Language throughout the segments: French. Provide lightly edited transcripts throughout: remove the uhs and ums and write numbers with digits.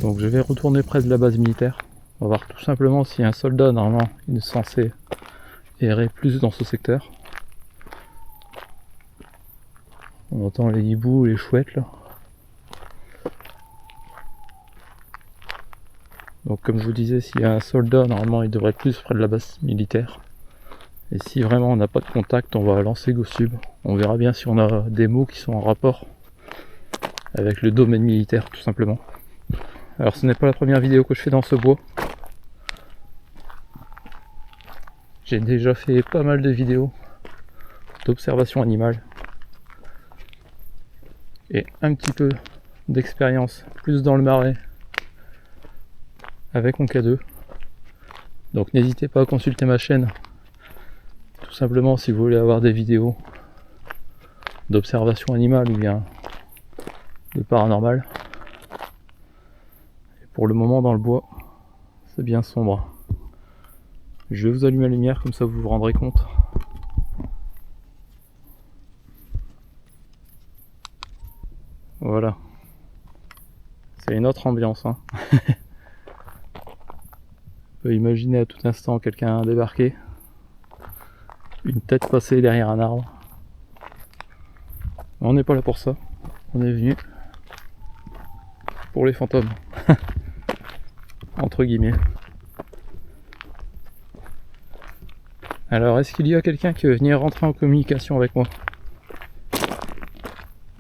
Donc je vais retourner près de la base militaire. On va voir tout simplement si un soldat, normalement, il est censé errer plus dans ce secteur. On entend les hiboux et les chouettes là. Donc comme je vous disais, s'il y a un soldat, normalement il devrait être plus près de la base militaire. Et si vraiment on n'a pas de contact, on va lancer GhostTube. On verra bien si on a des mots qui sont en rapport avec le domaine militaire tout simplement. Alors ce n'est pas la première vidéo que je fais dans ce bois. J'ai déjà fait pas mal de vidéos d'observation animale. Et un petit peu d'expérience plus dans le marais avec mon K2. Donc n'hésitez pas à consulter ma chaîne tout simplement si vous voulez avoir des vidéos d'observation animale ou bien de paranormal. Et pour le moment dans le bois c'est bien sombre. Je vais vous allumer la lumière comme ça vous vous rendrez compte. Voilà. C'est une autre ambiance hein. On peut imaginer à tout instant quelqu'un débarquer, une tête passée derrière un arbre. On n'est pas là pour ça, on est venu pour les fantômes, entre guillemets. Alors est-ce qu'il y a quelqu'un qui veut venir rentrer en communication avec moi?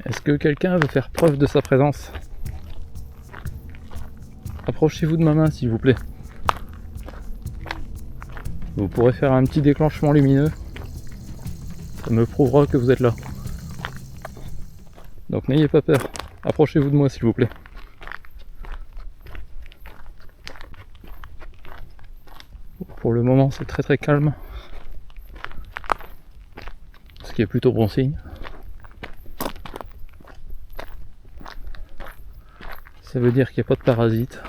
Est-ce que quelqu'un veut faire preuve de sa présence? Approchez-vous de ma main s'il vous plaît. Vous pourrez faire un petit déclenchement lumineux. Ça me prouvera que vous êtes là. Donc n'ayez pas peur. Approchez-vous de moi s'il vous plaît. Pour le moment c'est très très calme. Ce qui est plutôt bon signe. Ça veut dire qu'il n'y a pas de parasites.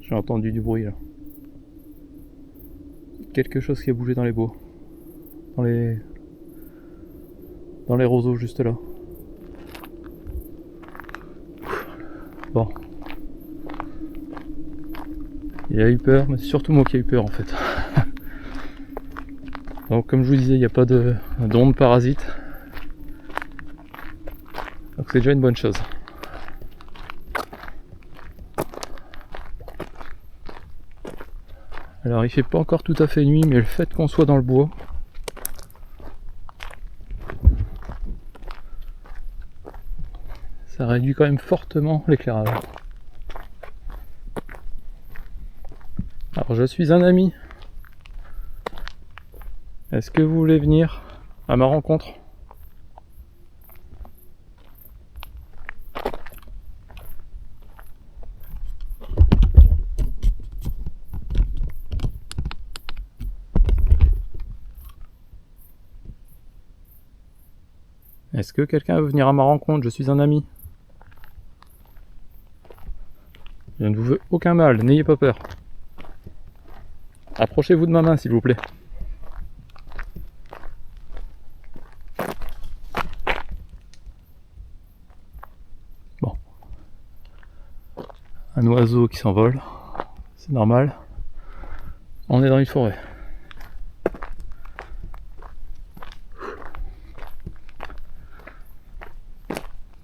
J'ai entendu du bruit là. Quelque chose qui a bougé dans les bois. Dans les roseaux juste là. Bon. Il a eu peur, mais c'est surtout moi qui ai eu peur en fait. Donc comme je vous disais, il n'y a pas d'ondes parasites. Donc c'est déjà une bonne chose. Alors il fait pas encore tout à fait nuit, mais le fait qu'on soit dans le bois, ça réduit quand même fortement l'éclairage. Alors je suis un ami. Est-ce que vous voulez venir à ma rencontre? Est-ce que quelqu'un veut venir à ma rencontre? Je suis un ami. Je ne vous veux aucun mal, n'ayez pas peur. Approchez-vous de ma main s'il vous plaît. Bon. Un oiseau qui s'envole, c'est normal. On est dans une forêt.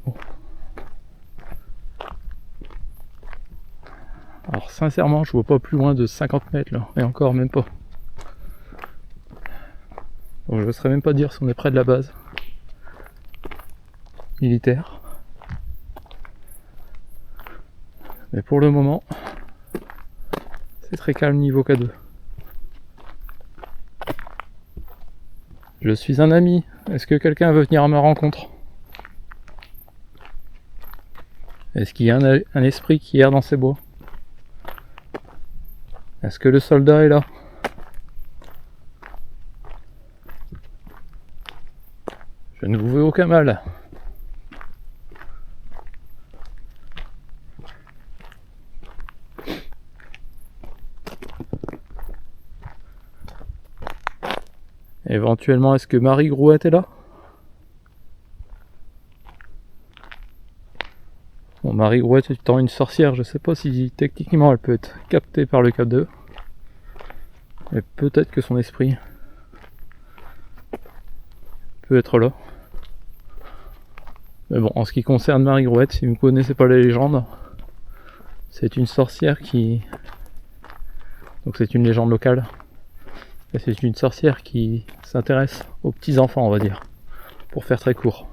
Bon. Alors sincèrement, je vois pas plus loin de 50 mètres là, et encore même pas. Donc je ne saurais même pas dire si on est près de la base militaire. Mais pour le moment, c'est très calme niveau K2. Je suis un ami. Est-ce que quelqu'un veut venir à ma rencontre? Est-ce qu'il y a un esprit qui erre dans ces bois? Est-ce que le soldat est là? Je ne vous veux aucun mal. Éventuellement, est-ce que Marie Grouette est là? Marie-Grouette étant une sorcière, je sais pas si techniquement elle peut être captée par le Cap 2. Mais peut-être que son esprit peut être là. Mais bon, en ce qui concerne Marie-Grouette, si vous ne connaissez pas la légende, c'est une sorcière qui... Donc c'est une légende locale. Et c'est une sorcière qui s'intéresse aux petits enfants, on va dire, pour faire très court.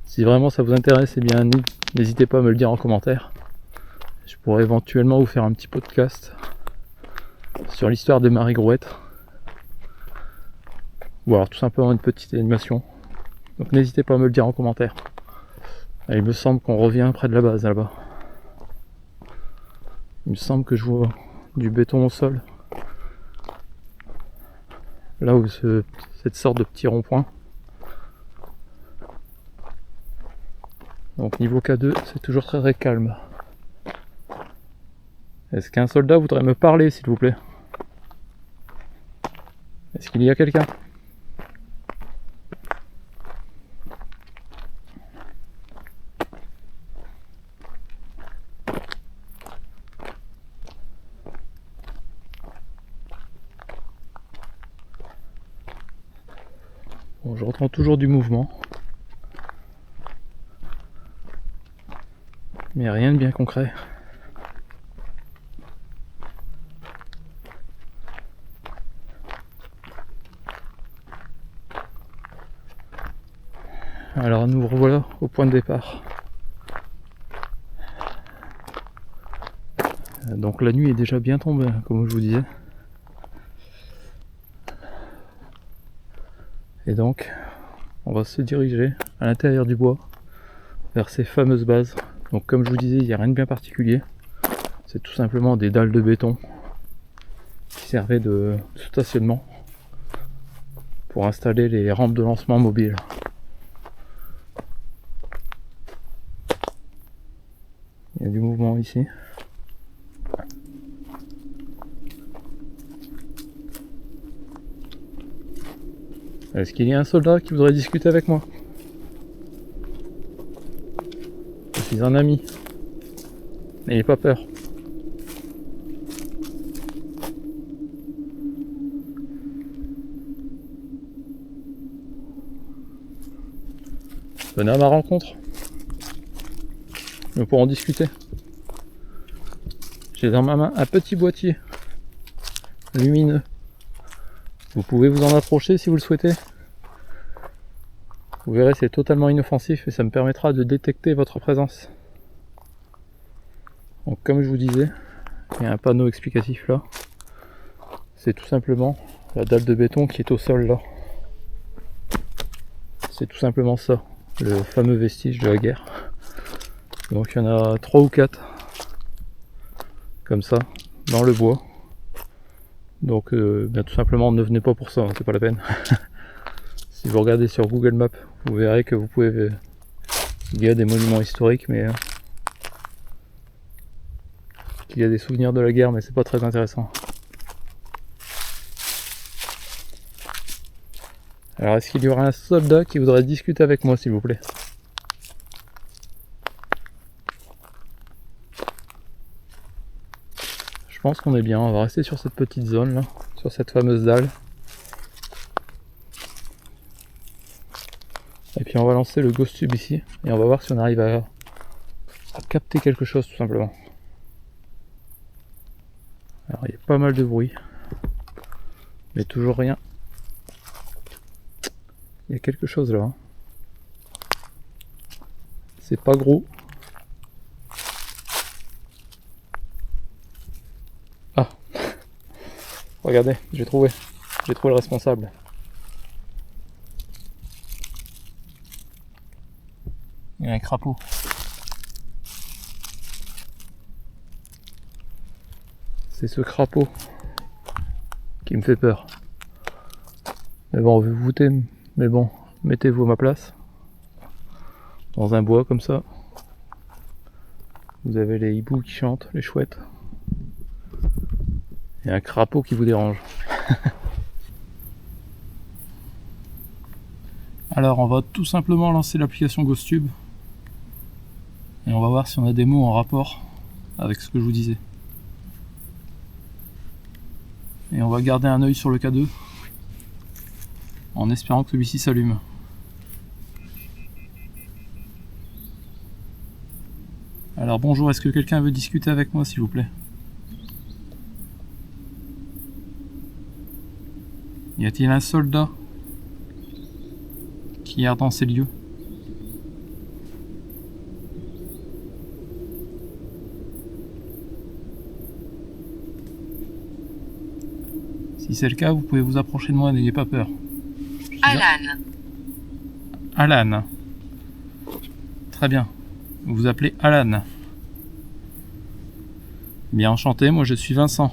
Si vraiment ça vous intéresse, eh bien n'hésitez pas à me le dire en commentaire. Je pourrais éventuellement vous faire un petit podcast sur l'histoire de Marie-Grouette. Ou alors tout simplement une petite animation. Donc n'hésitez pas à me le dire en commentaire. Et il me semble qu'on revient près de la base là-bas. Il me semble que je vois du béton au sol. Là où cette sorte de petit rond-point. Donc niveau K2, c'est toujours très très calme. Est-ce qu'un soldat voudrait me parler, s'il vous plaît? Est-ce qu'il y a quelqu'un? Bon, je retrouve toujours du mouvement. Mais rien de bien concret. Alors nous revoilà au point de départ. Donc la nuit est déjà bien tombée, comme je vous disais. Et donc, on va se diriger à l'intérieur du bois, vers ces fameuses bases. Donc comme je vous disais, il n'y a rien de bien particulier. C'est tout simplement des dalles de béton qui servaient de stationnement pour installer les rampes de lancement mobiles. Il y a du mouvement ici. Est-ce qu'il y a un soldat qui voudrait discuter avec moi? Je suis un ami. N'ayez pas peur. Venez à ma rencontre. Nous pourrons discuter. J'ai dans ma main un petit boîtier lumineux. Vous pouvez vous en approcher si vous le souhaitez. Vous verrez, c'est totalement inoffensif et ça me permettra de détecter votre présence. Donc comme je vous disais, il y a un panneau explicatif là. C'est tout simplement la dalle de béton qui est au sol là. C'est tout simplement ça, le fameux vestige de la guerre. Donc il y en a 3 ou 4 comme ça dans le bois. Donc bien tout simplement ne venez pas pour ça, hein, c'est pas la peine. Si vous regardez sur Google Maps, vous verrez que vous pouvez... Il y a des monuments historiques, mais qu'il y a des souvenirs de la guerre, mais c'est pas très intéressant. Alors est-ce qu'il y aura un soldat qui voudrait discuter avec moi, s'il vous plaît? Je pense qu'on est bien, on va rester sur cette petite zone là, sur cette fameuse dalle. Et puis on va lancer le Ghost Tube ici, et on va voir si on arrive à capter quelque chose tout simplement. Alors il y a pas mal de bruit, mais toujours rien. Il y a quelque chose là. Hein. C'est pas gros. Ah, regardez, j'ai trouvé le responsable. Il y a un crapaud. C'est ce crapaud qui me fait peur. Mais bon, vous vous foutez, mais bon, mettez-vous à ma place. Dans un bois comme ça. Vous avez les hiboux qui chantent, les chouettes. Et un crapaud qui vous dérange. Alors on va tout simplement lancer l'application Ghost Tube. Et on va voir si on a des mots en rapport avec ce que je vous disais. Et on va garder un œil sur le K2 en espérant que celui-ci s'allume. Alors bonjour, est-ce que quelqu'un veut discuter avec moi s'il vous plaît? Y a-t-il un soldat qui erre dans ces lieux? Si c'est le cas, vous pouvez vous approcher de moi, n'ayez pas peur. Alan. Alan. Très bien. Vous vous appelez Alan. Bien enchanté, moi je suis Vincent.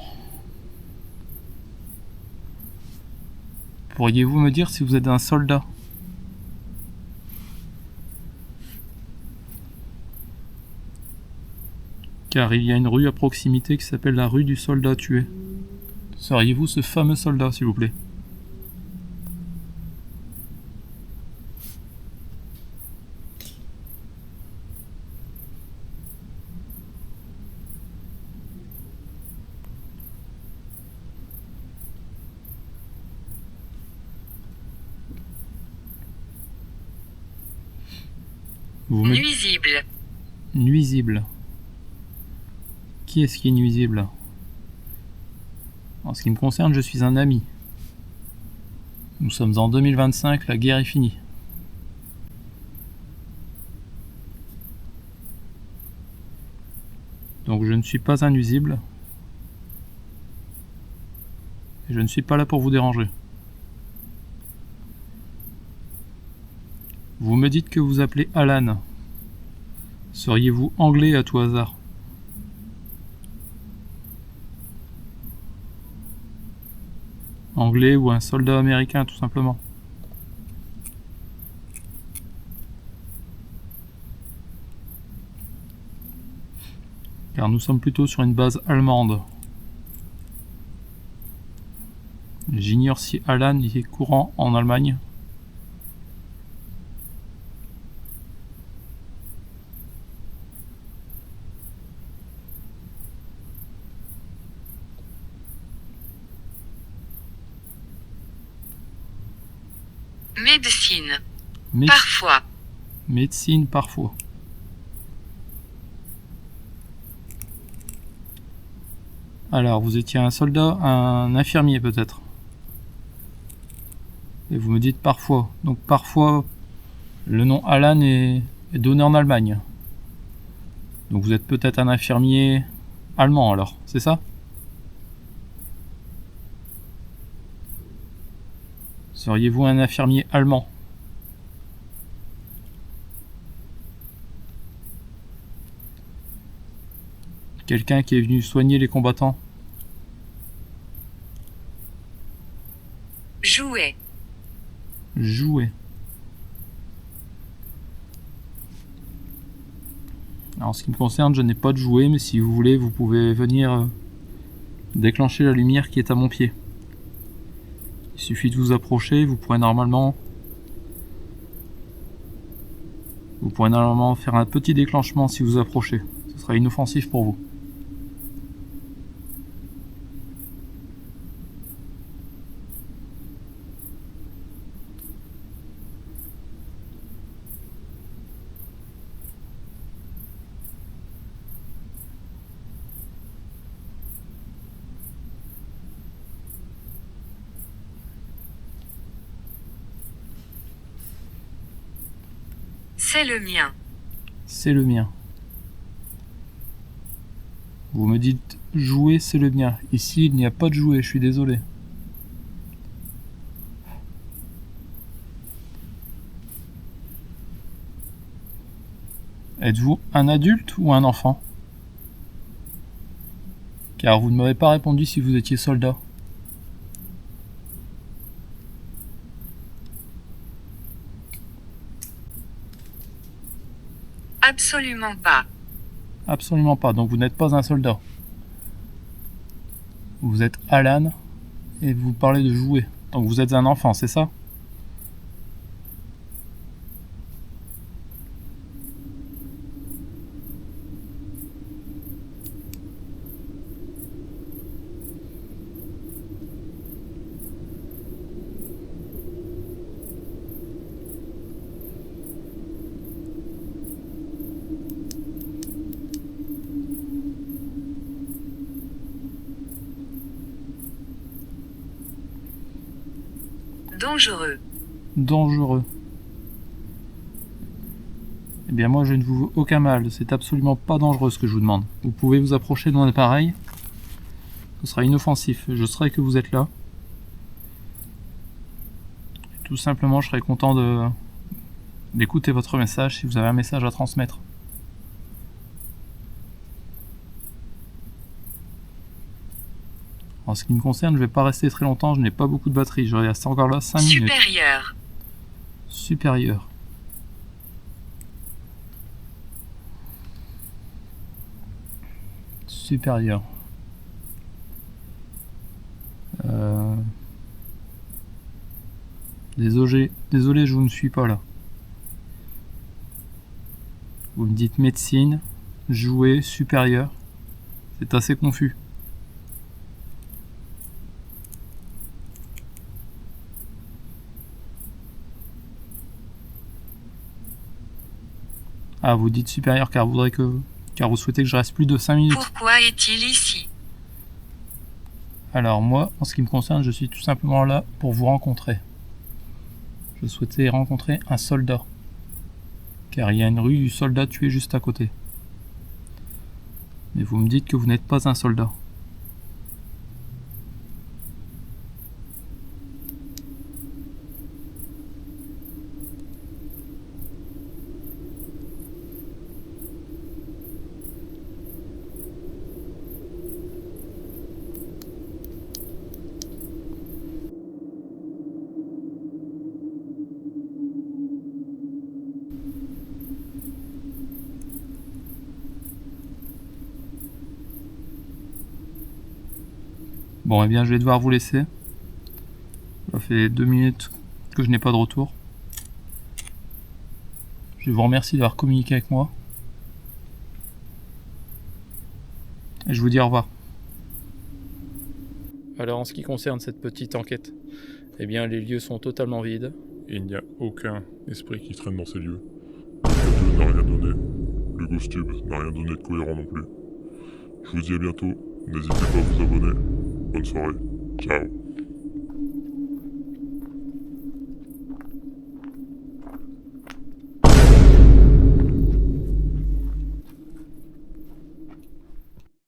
Pourriez-vous me dire si vous êtes un soldat? Car il y a une rue à proximité qui s'appelle la rue du soldat tué. Seriez-vous ce fameux soldat, s'il vous plaît? Nuisible. Nuisible. Qui est-ce qui est nuisible? En ce qui me concerne, je suis un ami. Nous sommes en 2025, la guerre est finie. Donc je ne suis pas un nuisible. Et je ne suis pas là pour vous déranger. Vous me dites que vous appelez Alan. Seriez-vous anglais à tout hasard? Anglais ou un soldat américain tout simplement. Car nous sommes plutôt sur une base allemande. J'ignore si Alan est courant en Allemagne. Médecine. Parfois. Médecine parfois. Alors, vous étiez un soldat, un infirmier peut-être. Et vous me dites parfois. Donc parfois, le nom Alan est donné en Allemagne. Donc vous êtes peut-être un infirmier allemand alors, c'est ça? Seriez-vous un infirmier allemand? Quelqu'un qui est venu soigner les combattants? Jouer. Jouer. Alors, en ce qui me concerne, je n'ai pas de jouet, mais si vous voulez, vous pouvez venir déclencher la lumière qui est à mon pied. Il suffit de vous approcher, vous pourrez normalement faire un petit déclenchement si vous approchez. Ce sera inoffensif pour vous. C'est le mien. C'est le mien. Vous me dites jouer, c'est le mien. Ici, il n'y a pas de jouet, je suis désolé. Êtes-vous un adulte ou un enfant? Car vous ne m'avez pas répondu si vous étiez soldat. Absolument pas. Absolument pas, donc vous n'êtes pas un soldat. Vous êtes Alan et vous parlez de jouer. Donc vous êtes un enfant, c'est ça? Dangereux. Dangereux. Eh bien moi je ne vous veux aucun mal, c'est absolument pas dangereux ce que je vous demande. Vous pouvez vous approcher de mon appareil, ce sera inoffensif, je saurai que vous êtes là. Et tout simplement je serai content d'écouter votre message si vous avez un message à transmettre. En ce qui me concerne, je vais pas rester très longtemps, je n'ai pas beaucoup de batterie, je reste encore là 5 minutes. Supérieur. Supérieur. Supérieur. Désolé, je vous ne suis pas là. Vous me dites médecine, jouer, supérieur. C'est assez confus. Ah, vous dites supérieur car vous souhaitez que je reste plus de 5 minutes. Pourquoi est-il ici? Alors moi, en ce qui me concerne, je suis tout simplement là pour vous rencontrer. Je souhaitais rencontrer un soldat. Car il y a une rue du soldat tué juste à côté. Mais vous me dites que vous n'êtes pas un soldat. Bon, eh bien, je vais devoir vous laisser. Ça fait 2 minutes que je n'ai pas de retour. Je vous remercie d'avoir communiqué avec moi. Et je vous dis au revoir. Alors, en ce qui concerne cette petite enquête, eh bien, les lieux sont totalement vides. Il n'y a aucun esprit qui traîne dans ces lieux. Le n'a rien donné. Le Ghost Tube n'a rien donné de cohérent non plus. Je vous dis à bientôt. N'hésitez pas à vous abonner. Bonne soirée. Ciao.